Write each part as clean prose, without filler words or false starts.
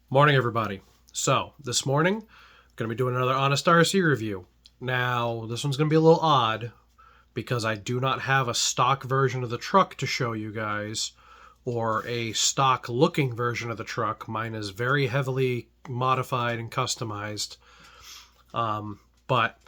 Morning, everybody. So, this morning, I'm going to be doing another Honest RC review. Now, this one's going to be a little odd because I do not have a stock version of the truck to show you guys or a stock looking version of the truck. Mine is very heavily modified and customized. But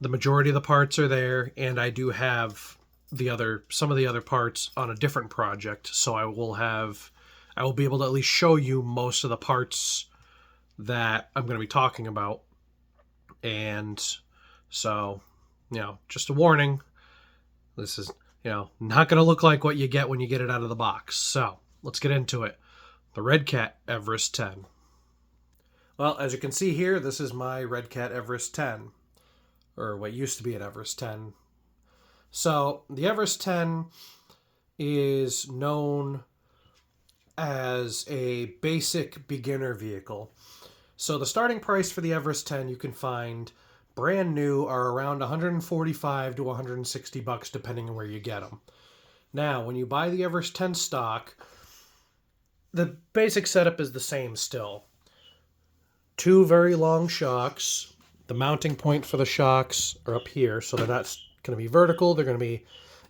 the majority of the parts are there, and I do have some of the other parts on a different project, so I will be able to at least show you most of the parts that I'm going to be talking about. And so, just a warning. This is, not going to look like what you get when you get it out of the box. So, let's get into it. The Redcat Everest 10. Well, as you can see here, this is my Redcat Everest 10, or what used to be an Everest 10. So, the Everest 10 is known as a basic beginner vehicle. So the starting price for the Everest 10 you can find brand new are around 145 to 160 bucks depending on where you get them. Now, when you buy the Everest 10 stock, the basic setup is the same still. Two very long shocks. The mounting point for the shocks are up here, so they're not going to be vertical, they're going to be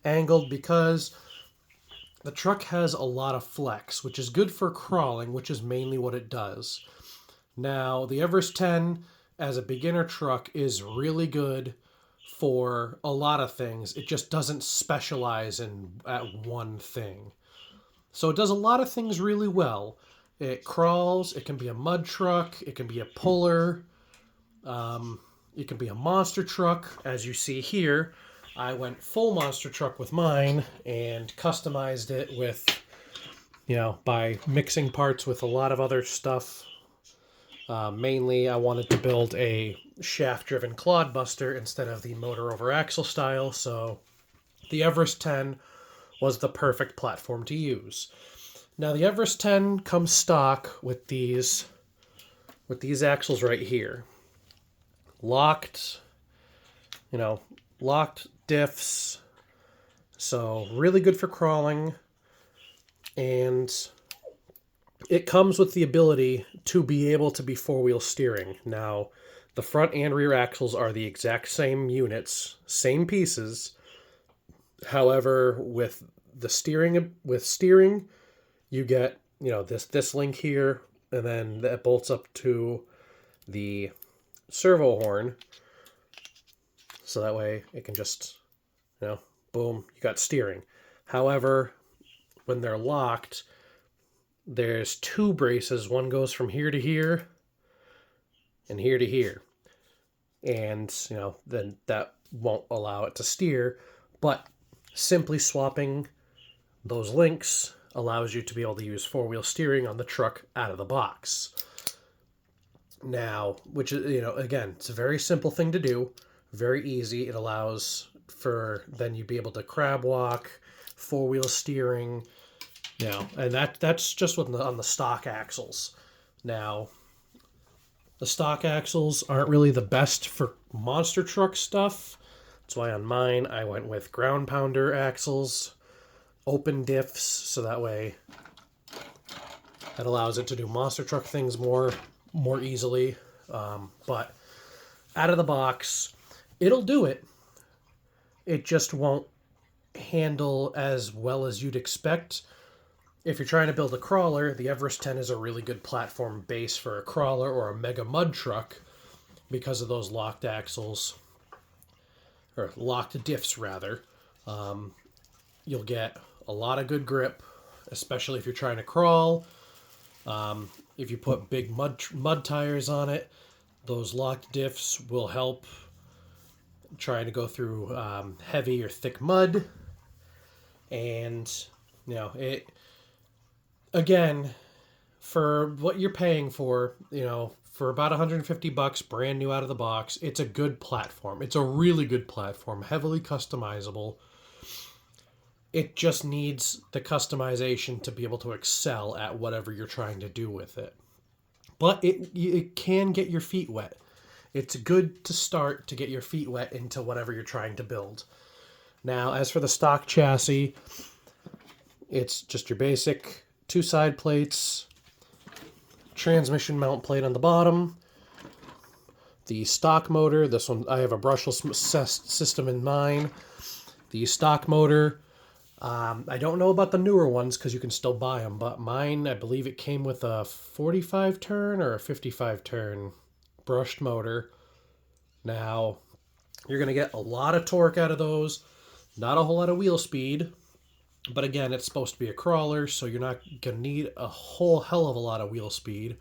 angled because the truck has a lot of flex, which is good for crawling, which is mainly what it does. Now, the Everest 10 as a beginner truck is really good for a lot of things. It just doesn't specialize at one thing. So it does a lot of things really well. It crawls, it can be a mud truck, it can be a puller, it can be a monster truck, as you see here. I went full monster truck with mine and customized it with, by mixing parts with a lot of other stuff. Mainly, I wanted to build a shaft-driven clodbuster instead of the motor over axle style, so the Everest 10 was the perfect platform to use. Now, the Everest 10 comes stock with these axles right here. Locked diffs, so really good for crawling, and it comes with the ability to be able to be four-wheel steering. Now, the front and rear axles are the exact same units, same pieces. However, with steering, you get, this link here, and then that bolts up to the servo horn. So that way it can just, boom, you got steering. However, when they're locked, there's two braces. One goes from here to here and here to here. And, then that won't allow it to steer. But simply swapping those links allows you to be able to use four-wheel steering on the truck out of the box. Now, which is, again, it's a very simple thing to do. Very easy. It allows for then you'd be able to crab walk, four-wheel steering, and that's just on the stock axles. Now, the stock axles aren't really the best for monster truck stuff. That's why on mine I went with ground pounder axles, open diffs, so that way that allows it to do monster truck things more easily. But out of the box, it'll do it. It just won't handle as well as you'd expect. If you're trying to build a crawler, the Everest 10 is a really good platform base for a crawler or a mega mud truck because of those locked axles, or locked diffs rather. You'll get a lot of good grip, especially if you're trying to crawl. If you put big mud tires on it, those locked diffs will help trying to go through heavy or thick mud. And, it, again, for what you're paying for, for about 150 bucks brand new out of the box, it's a good platform. It's a really good platform, heavily customizable. It just needs the customization to be able to excel at whatever you're trying to do with it. But it can get your feet wet. It's good to start to get your feet wet into whatever you're trying to build. Now, as for the stock chassis, it's just your basic two side plates, transmission mount plate on the bottom. The stock motor, this one, I have a brushless system in mine. The stock motor, I don't know about the newer ones because you can still buy them, but mine, I believe it came with a 45 turn or a 55 turn brushed motor. Now, you're going to get a lot of torque out of those, not a whole lot of wheel speed, but again, it's supposed to be a crawler, so you're not going to need a whole hell of a lot of wheel speed,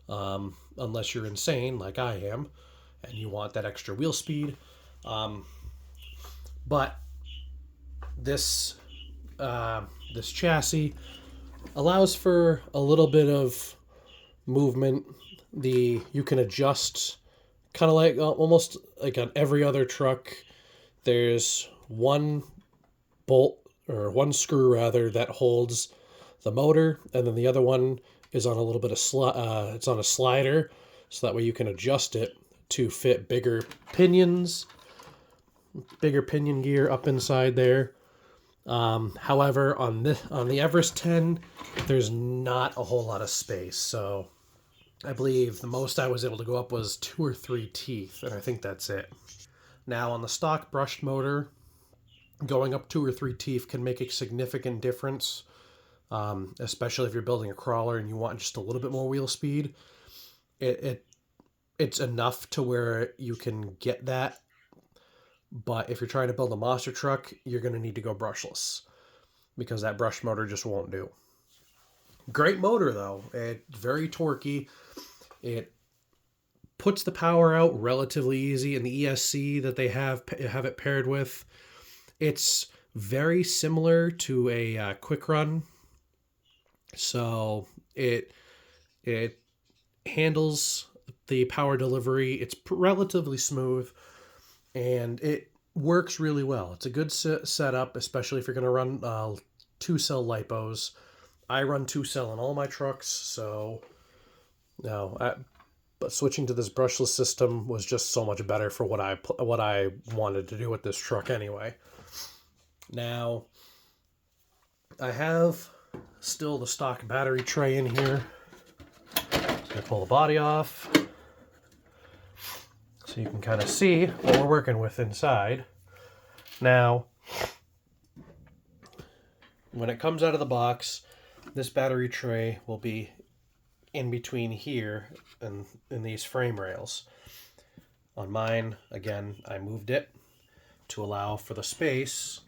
unless you're insane like I am and you want that extra wheel speed. But this this chassis allows for a little bit of movement. You can adjust kind of like almost like on every other truck. There's one bolt or one screw rather that holds the motor, and then the other one is on a little bit of it's on a slider, so that way you can adjust it to fit bigger pinion gear up inside there. However, on the Everest 10, there's not a whole lot of space, so I believe the most I was able to go up was 2 or 3 teeth, and I think that's it. Now, on the stock brushed motor, going up 2 or 3 teeth can make a significant difference, especially if you're building a crawler and you want just a little bit more wheel speed. It's enough to where you can get that, but if you're trying to build a monster truck, you're going to need to go brushless because that brush motor just won't do. Great motor though. It's very torquey. It puts the power out relatively easy, and the ESC that they have it paired with, it's very similar to a quick run. So it handles the power delivery. It's relatively smooth, and it works really well. It's a good setup, especially if you're going to run 2-cell lipos. I run 2-cell in all my trucks, so but switching to this brushless system was just so much better for what I wanted to do with this truck anyway. Now, I have still the stock battery tray in here. I'm going to pull the body off so you can kind of see what we're working with inside. Now, when it comes out of the box, this battery tray will be in between here and in these frame rails. On mine, again, I moved it to allow for the space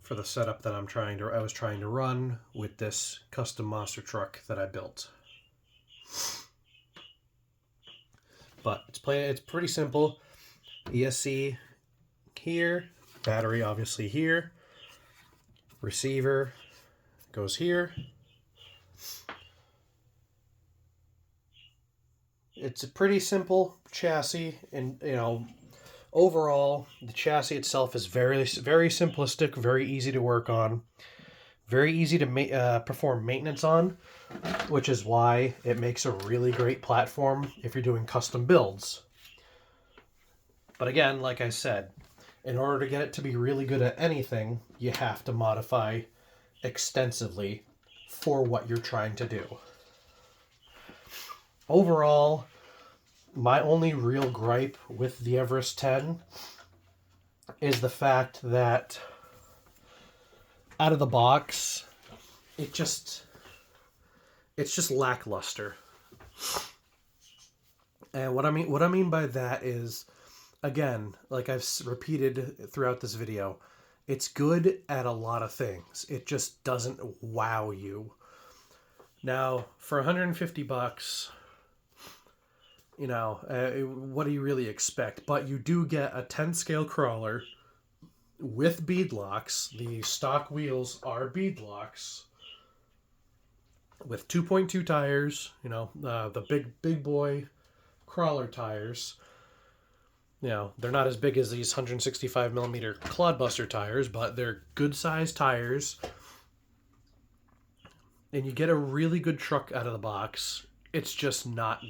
for the setup that I was trying to run with this custom monster truck that I built. But it's pretty simple. ESC here, battery obviously here, receiver goes here. It's a pretty simple chassis, and overall the chassis itself is very, very simplistic, very easy to work on, very easy to perform maintenance on, which is why it makes a really great platform if you're doing custom builds. But again, like I said, in order to get it to be really good at anything, you have to modify extensively for what you're trying to do. Overall, my only real gripe with the Everest 10 is the fact that out of the box, it's just lackluster. And what I mean by that is, again, like I've repeated throughout this video, it's good at a lot of things. It just doesn't wow you. Now, for $150, what do you really expect? But you do get a 10 scale crawler with bead locks. The stock wheels are bead locks with 2.2 tires, the big boy crawler tires. They're not as big as these 165 millimeter Clodbuster tires, but they're good sized tires. And you get a really good truck out of the box. It's just not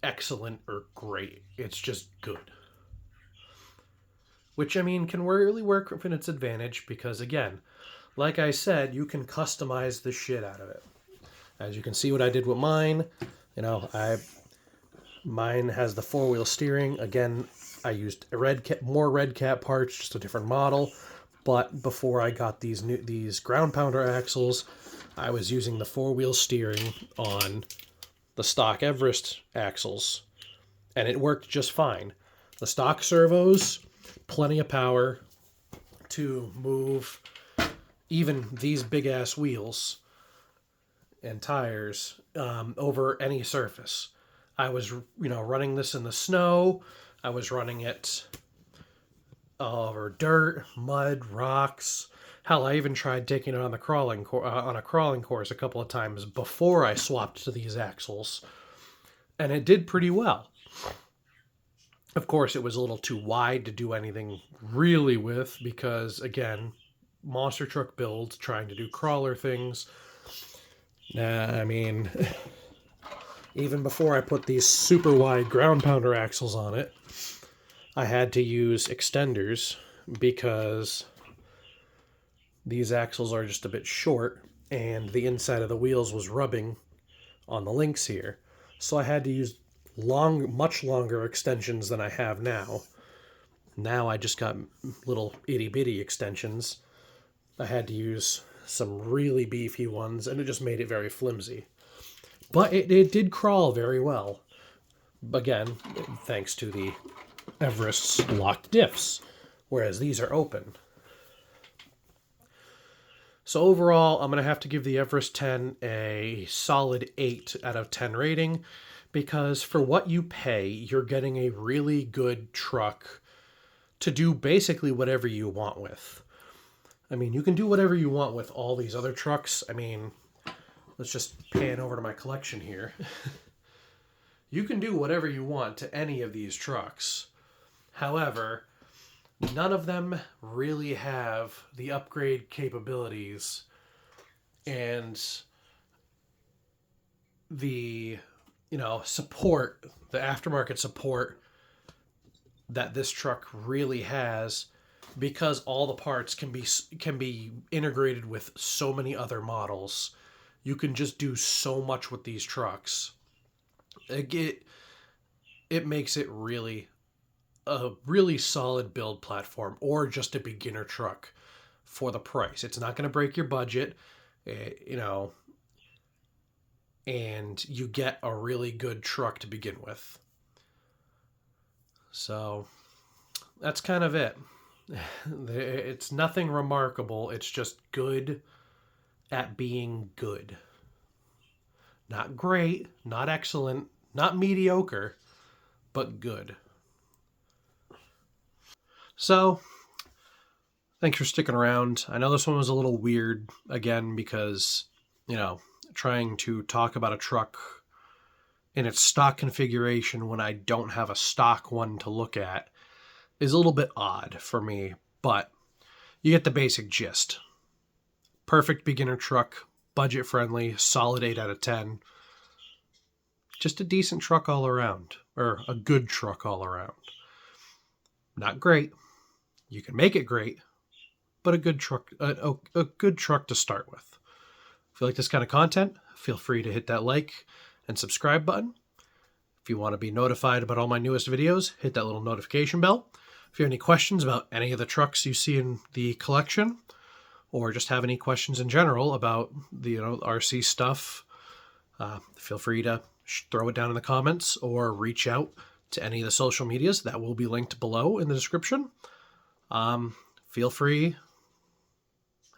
excellent or great. It's just good. Which, can really work in its advantage because, again, like I said, you can customize the shit out of it. As you can see what I did with mine, you know, mine has the four-wheel steering. Again, I used more Redcat parts, just a different model. But before I got these ground pounder axles, I was using the four-wheel steering on the stock Everest axles, and it worked just fine. The stock servos, plenty of power to move even these big-ass wheels and tires over any surface. I was, running this in the snow. I was running it over dirt, mud, rocks. Hell, I even tried taking it on a crawling course a couple of times before I swapped to these axles, and it did pretty well. Of course, it was a little too wide to do anything really with because, again, monster truck builds, trying to do crawler things. I mean, even before I put these super wide ground pounder axles on it, I had to use extenders because these axles are just a bit short and the inside of the wheels was rubbing on the links here. So I had to use much longer extensions than I have now. Now I just got little itty bitty extensions. I had to use some really beefy ones, and it just made it very flimsy. But it did crawl very well. Again, thanks to the Everest's locked diffs, whereas these are open. So overall, I'm going to have to give the Everest 10 a solid 8 out of 10 rating, because for what you pay, you're getting a really good truck to do basically whatever you want with. I mean, you can do whatever you want with all these other trucks. I mean, let's just pan over to my collection here. You can do whatever you want to any of these trucks. However, none of them really have the upgrade capabilities and the, support, the aftermarket support that this truck really has, because all the parts can be integrated with so many other models. You can just do so much with these trucks. It makes it really a really solid build platform, or just a beginner truck for the price. It's not going to break your budget, and you get a really good truck to begin with. So that's kind of it. It's nothing remarkable. It's just good at being good. Not great, not excellent, not mediocre, but good. So, thanks for sticking around. I know this one was a little weird, again, because, trying to talk about a truck in its stock configuration when I don't have a stock one to look at is a little bit odd for me, but you get the basic gist. Perfect beginner truck, budget friendly, solid 8 out of 10. Just a decent truck all around, or a good truck all around. Not great. You can make it great, but a good truck, a good truck to start with. If you like this kind of content, feel free to hit that like and subscribe button. If you want to be notified about all my newest videos, hit that little notification bell. If you have any questions about any of the trucks you see in the collection, or just have any questions in general about the RC stuff, feel free to throw it down in the comments or reach out to any of the social medias that will be linked below in the description. Feel free.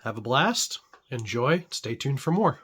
Have a blast. Enjoy. Stay tuned for more.